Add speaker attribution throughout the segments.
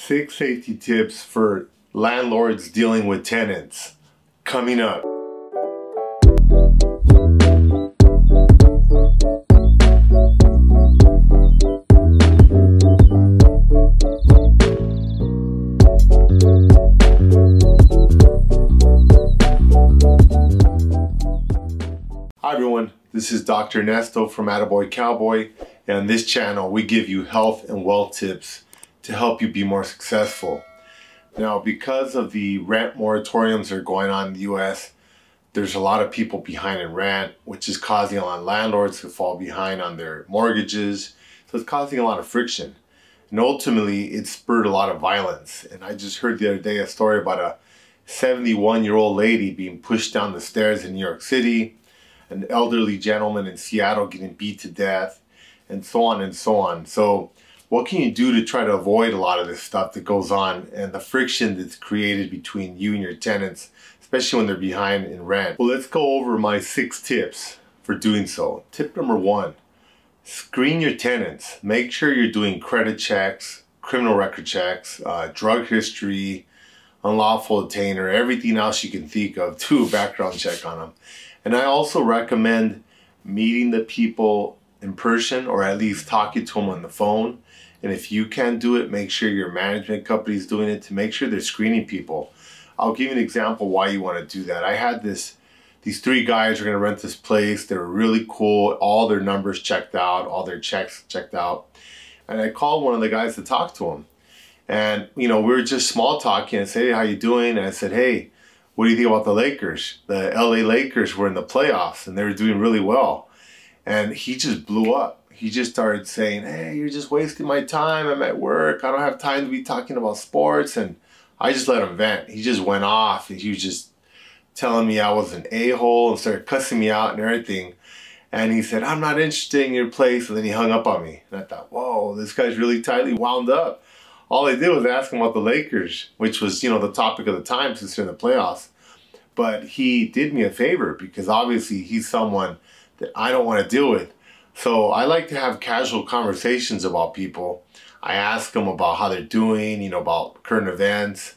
Speaker 1: 6 safety tips for landlords dealing with tenants. Coming up. Hi everyone, this is Dr. Ernesto from AttaBoyCowBoy, and on this channel we give you health and wealth tips to help you be more successful. Now, because of the rent moratoriums that are going on in the US, there's a lot of people behind in rent, which is causing a lot of landlords to fall behind on their mortgages. So it's causing a lot of friction. And ultimately, it spurred a lot of violence. And I just heard the other day a story about a 71-year-old lady being pushed down the stairs in New York City, an elderly gentleman in Seattle getting beat to death, and so on and so on. So what can you do to try to avoid a lot of this stuff that goes on and the friction that's created between you and your tenants, especially when they're behind in rent? Well, let's go over my 6 tips for doing so. Tip number 1, screen your tenants. Make sure you're doing credit checks, criminal record checks, drug history, unlawful detainer, everything else you can think of. Do a background check on them. And I also recommend meeting the people in person, or at least talking to them on the phone. And if you can't do it, make sure your management company is doing it to make sure they're screening people. I'll give you an example why you want to do that. I had these 3 guys were going to rent this place. They were really cool. All their numbers checked out, all their checks checked out. And I called one of the guys to talk to him. And, you know, we were just small talking and said, hey, how you doing? And I said, hey, what do you think about the Lakers? The LA Lakers were in the playoffs and they were doing really well. And he just blew up. He just started saying, hey, you're just wasting my time. I'm at work. I don't have time to be talking about sports. And I just let him vent. He just went off. And he was just telling me I was an a-hole and started cussing me out and everything. And he said, I'm not interested in your place. And then he hung up on me. And I thought, whoa, this guy's really tightly wound up. All I did was ask him about the Lakers, which was, you know, the topic of the time since they're in the playoffs. But he did me a favor because obviously he's someone that I don't want to deal with. So I like to have casual conversations about people. I ask them about how they're doing, you know, about current events.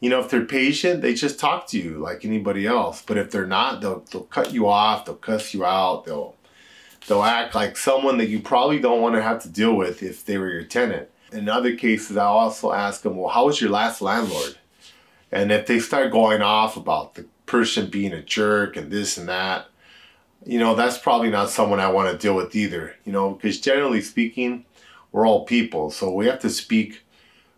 Speaker 1: You know, if they're patient, they just talk to you like anybody else. But if they're not, they'll cut you off, they'll cuss you out, they'll act like someone that you probably don't want to have to deal with if they were your tenant. In other cases, I'll also ask them, well, how was your last landlord? And if they start going off about the person being a jerk and this and that, you know, that's probably not someone I want to deal with either, you know, because generally speaking, we're all people. So we have to speak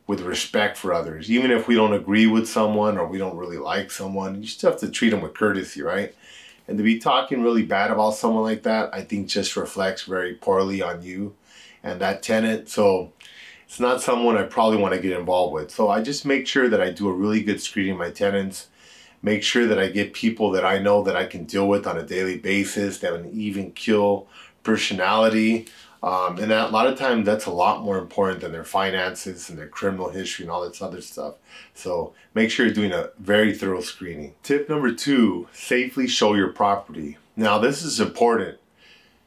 Speaker 1: with respect for others. Even if we don't agree with someone or we don't really like someone, you still have to treat them with courtesy, right? And to be talking really bad about someone like that, I think just reflects very poorly on you and that tenant. So it's not someone I probably want to get involved with. So I just make sure that I do a really good screening of my tenants. Make sure that I get people that I know that I can deal with on a daily basis, that have an even keel personality. And that, a lot of times that's a lot more important than their finances and their criminal history and all this other stuff. So make sure you're doing a very thorough screening. Tip number 2, safely show your property. Now this is important.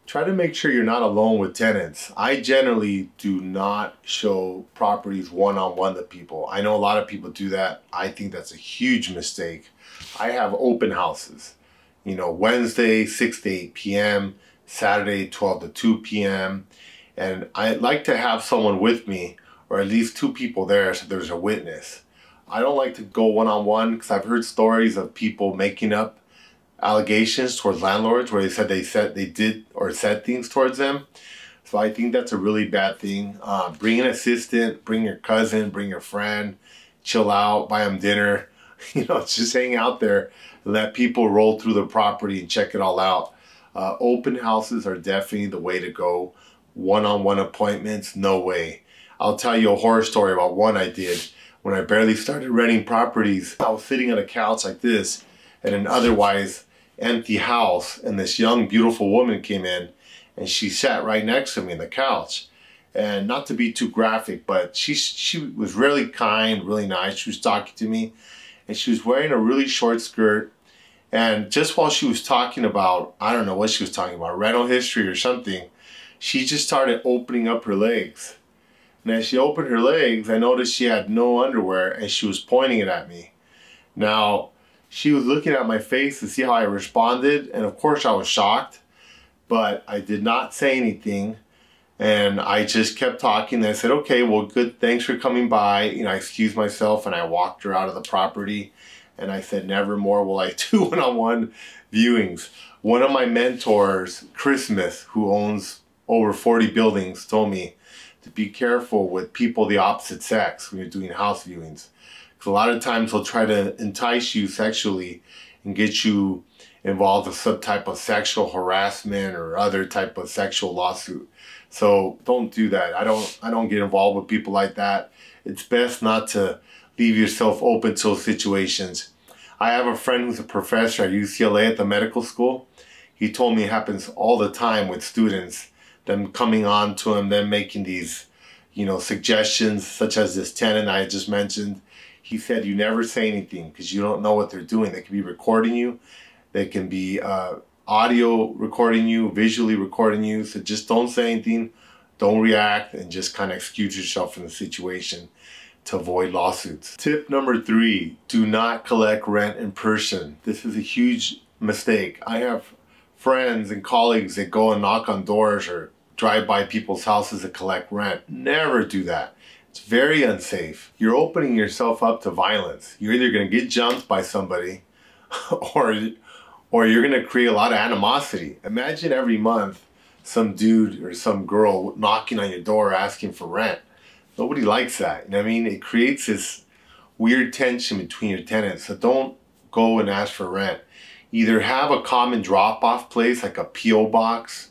Speaker 1: Try to make sure you're not alone with tenants. I generally do not show properties one-on-one to people. I know a lot of people do that. I think that's a huge mistake. I have open houses, you know, Wednesday 6 to 8 p.m., Saturday 12 to 2 p.m. And I like to have someone with me, or at least 2 people there so there's a witness. I don't like to go one-on-one because I've heard stories of people making up allegations towards landlords where they said they did or said things towards them. So I think that's a really bad thing. Bring an assistant, bring your cousin, bring your friend, chill out, buy them dinner. You know, just hang out there and let people roll through the property and check it all out. Open houses are definitely the way to go. One-on-one appointments, no way. I'll tell you a horror story about one I did when I barely started renting properties. I was sitting on a couch like this in an otherwise empty house, and this young, beautiful woman came in and she sat right next to me on the couch. And not to be too graphic, but she was really kind, really nice. She was talking to me. And she was wearing a really short skirt. And just while she was talking about, I don't know what she was talking about, rental history or something, she just started opening up her legs. And as she opened her legs, I noticed she had no underwear and she was pointing it at me. Now, she was looking at my face to see how I responded, and of course I was shocked, but I did not say anything. And I just kept talking. And I said, okay, well, good, thanks for coming by. You know, I excused myself and I walked her out of the property. And I said, never more will I do one-on-one viewings. One of my mentors, Chris Smith, who owns over 40 buildings, told me to be careful with people of the opposite sex when you're doing house viewings. Because a lot of times they'll try to entice you sexually and get you involved in some type of sexual harassment or other type of sexual lawsuit. So don't do that. I don't get involved with people like that. It's best not to leave yourself open to those situations. I have a friend who's a professor at UCLA at the medical school. He told me it happens all the time with students, them coming on to him, them making these, you know, suggestions such as this tenant I just mentioned. He said you never say anything because you don't know what they're doing. They can be recording you. They can be audio recording you, visually recording you. So just don't say anything, don't react, and just kind of excuse yourself from the situation to avoid lawsuits. Tip number 3, do not collect rent in person. This is a huge mistake. I have friends and colleagues that go and knock on doors or drive by people's houses to collect rent. Never do that. It's very unsafe. You're opening yourself up to violence. You're either going to get jumped by somebody or you're going to create a lot of animosity. Imagine every month some dude or some girl knocking on your door asking for rent. Nobody likes that. You know what I mean? It creates this weird tension between your tenants. So don't go and ask for rent. Either have a common drop-off place like a P.O. box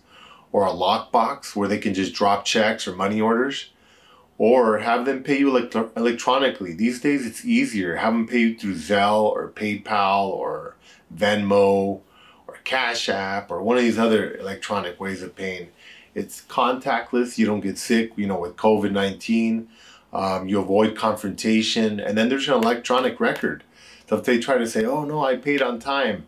Speaker 1: or a lock box where they can just drop checks or money orders, or have them pay you electronically. These days it's easier. Have them pay you through Zelle or PayPal or Venmo or Cash App or one of these other electronic ways of paying. It's contactless. You don't get sick, you know, with COVID-19. You avoid confrontation. And then there's an electronic record. So if they try to say, oh no, I paid on time.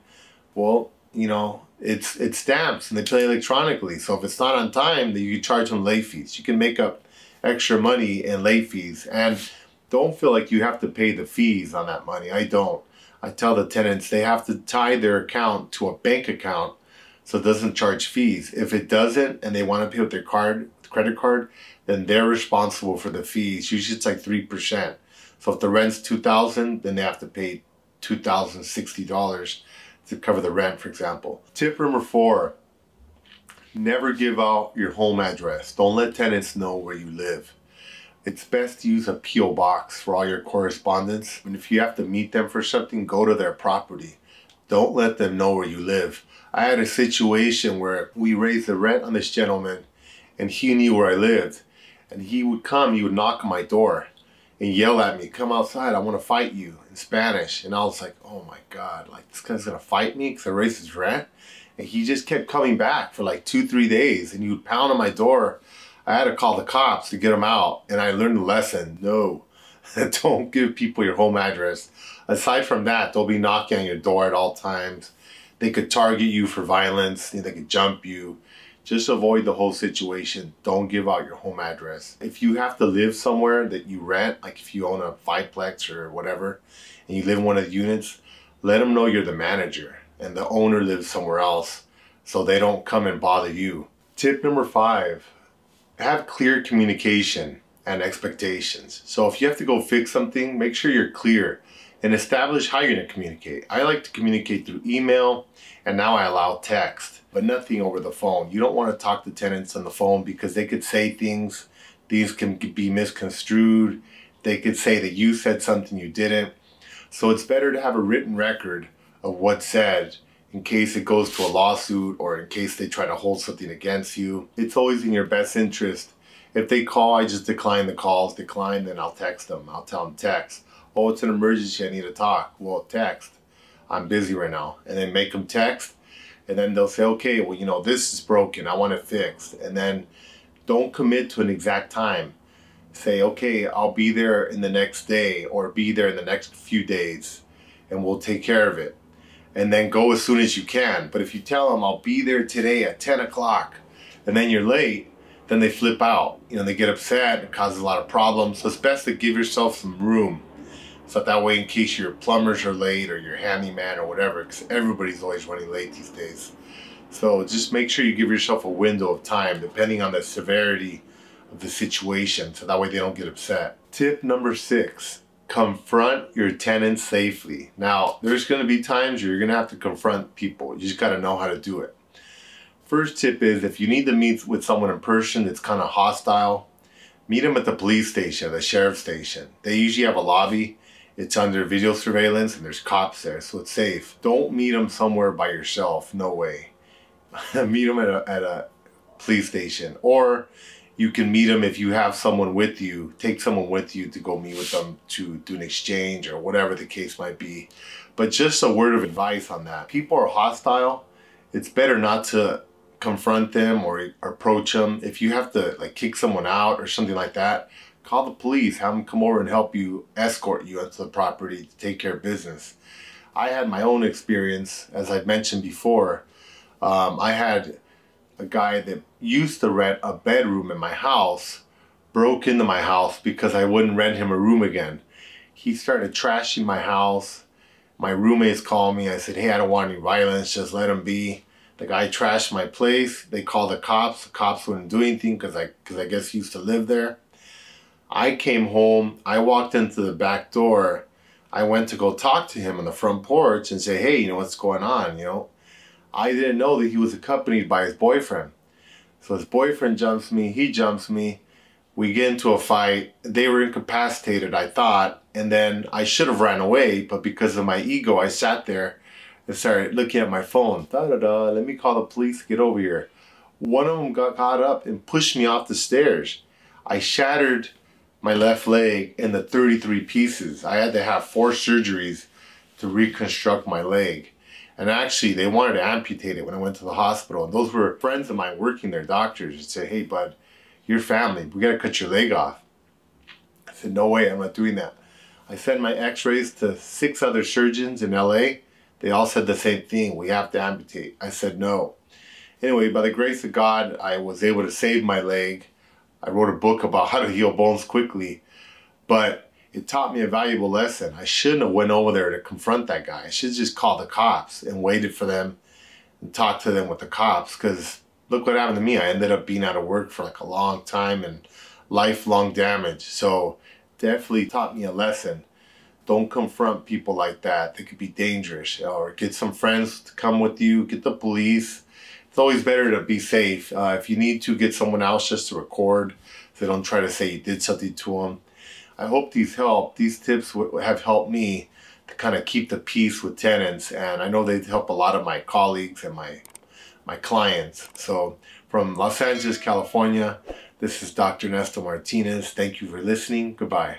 Speaker 1: Well, you know, it's stamps and they pay electronically. So if it's not on time, then you can charge them late fees. You can make up extra money in late fees. And don't feel like you have to pay the fees on that money. I don't. I tell the tenants they have to tie their account to a bank account so it doesn't charge fees. If it doesn't and they want to pay with their credit card, then they're responsible for the fees. Usually it's like 3%. So if the rent's $2,000, then they have to pay $2,060 to cover the rent, for example. Tip number 4, never give out your home address. Don't let tenants know where you live. It's best to use a P.O. box for all your correspondence. And if you have to meet them for something, go to their property. Don't let them know where you live. I had a situation where we raised the rent on this gentleman and he knew where I lived. And he would come, he would knock on my door and yell at me, come outside, I want to fight you, in Spanish. And I was like, oh my God, like this guy's gonna fight me because I raised his rent? And he just kept coming back for like 2-3 days and he would pound on my door. I had to call the cops to get him out, and I learned a lesson. No, don't give people your home address. Aside from that, they'll be knocking on your door at all times. They could target you for violence. They could jump you. Just avoid the whole situation. Don't give out your home address. If you have to live somewhere that you rent, like if you own a 5-plex or whatever, and you live in one of the units, let them know you're the manager and the owner lives somewhere else so they don't come and bother you. Tip number 5. Have clear communication and expectations. So if you have to go fix something, make sure you're clear and establish how you're going to communicate. I like to communicate through email, and now I allow text, but nothing over the phone. You don't want to talk to tenants on the phone because they could say things can be misconstrued. They could say that you said something you didn't. So it's better to have a written record of what's said in case it goes to a lawsuit or in case they try to hold something against you. It's always in your best interest. If they call, I just decline the calls. Decline, then I'll text them. I'll tell them text. Oh, it's an emergency, I need to talk. Well, text. I'm busy right now. And then make them text. And then they'll say, okay, well, you know, this is broken. I want it fixed. And then don't commit to an exact time. Say, okay, I'll be there in the next day or be there in the next few days and we'll take care of it. And then go as soon as you can. But if you tell them I'll be there today at 10 o'clock and then you're late, then they flip out. You know, they get upset, it causes a lot of problems. So it's best to give yourself some room. So that way, in case your plumbers are late or your handyman or whatever, because everybody's always running late these days. So just make sure you give yourself a window of time depending on the severity of the situation, so that way they don't get upset. Tip number 6, confront your tenants safely. Now, there's going to be times where you're going to have to confront people. You just got to know how to do it. First tip is, if you need to meet with someone in person that's kind of hostile, meet them at the police station, the sheriff's station. They usually have a lobby. It's under video surveillance and there's cops there, so it's safe. Don't meet them somewhere by yourself. No way. Meet them at a police station. Or you can meet them if you have someone with you. Take someone with you to go meet with them to do an exchange or whatever the case might be. But just a word of advice on that. People are hostile. It's better not to confront them or approach them. If you have to like kick someone out or something like that, call the police, have them come over and help you, escort you into the property to take care of business. I had my own experience, as I've mentioned before. I had a guy that used to rent a bedroom in my house, broke into my house because I wouldn't rent him a room again. He started trashing my house. My roommates called me. I said, hey, I don't want any violence, just let him be. The guy trashed my place. They called the cops. The cops wouldn't do anything because I guess he used to live there. I came home, I walked into the back door, I went to go talk to him on the front porch and say, hey, you know, what's going on, you know? I didn't know that he was accompanied by his boyfriend. So his boyfriend jumps me, he jumps me, we get into a fight. They were incapacitated, I thought, and then I should have ran away, but because of my ego, I sat there and started looking at my phone. Let me call the police to get over here. One of them got caught up and pushed me off the stairs. I shattered my left leg into 33 pieces. I had to have 4 surgeries to reconstruct my leg. And actually, they wanted to amputate it when I went to the hospital. And those were friends of mine working there, doctors, and say, hey, bud, your family, we got to cut your leg off. I said, no way, I'm not doing that. I sent my x-rays to 6 other surgeons in LA. They all said the same thing, we have to amputate. I said no. Anyway, by the grace of God, I was able to save my leg. I wrote a book about how to heal bones quickly, but it taught me a valuable lesson. I shouldn't have went over there to confront that guy. I should just call the cops and waited for them and talked to them with the cops, because look what happened to me. I ended up being out of work for like a long time and lifelong damage. So definitely taught me a lesson. Don't confront people like that. They could be dangerous. Or get some friends to come with you, get the police. It's always better to be safe. If you need to, get someone else just to record, so don't try to say you did something to them. I hope these help. These tips have helped me to kind of keep the peace with tenants, and I know they help a lot of my colleagues and my clients. So from Los Angeles, California, this is Dr. Ernesto Martinez. Thank you for listening. Goodbye.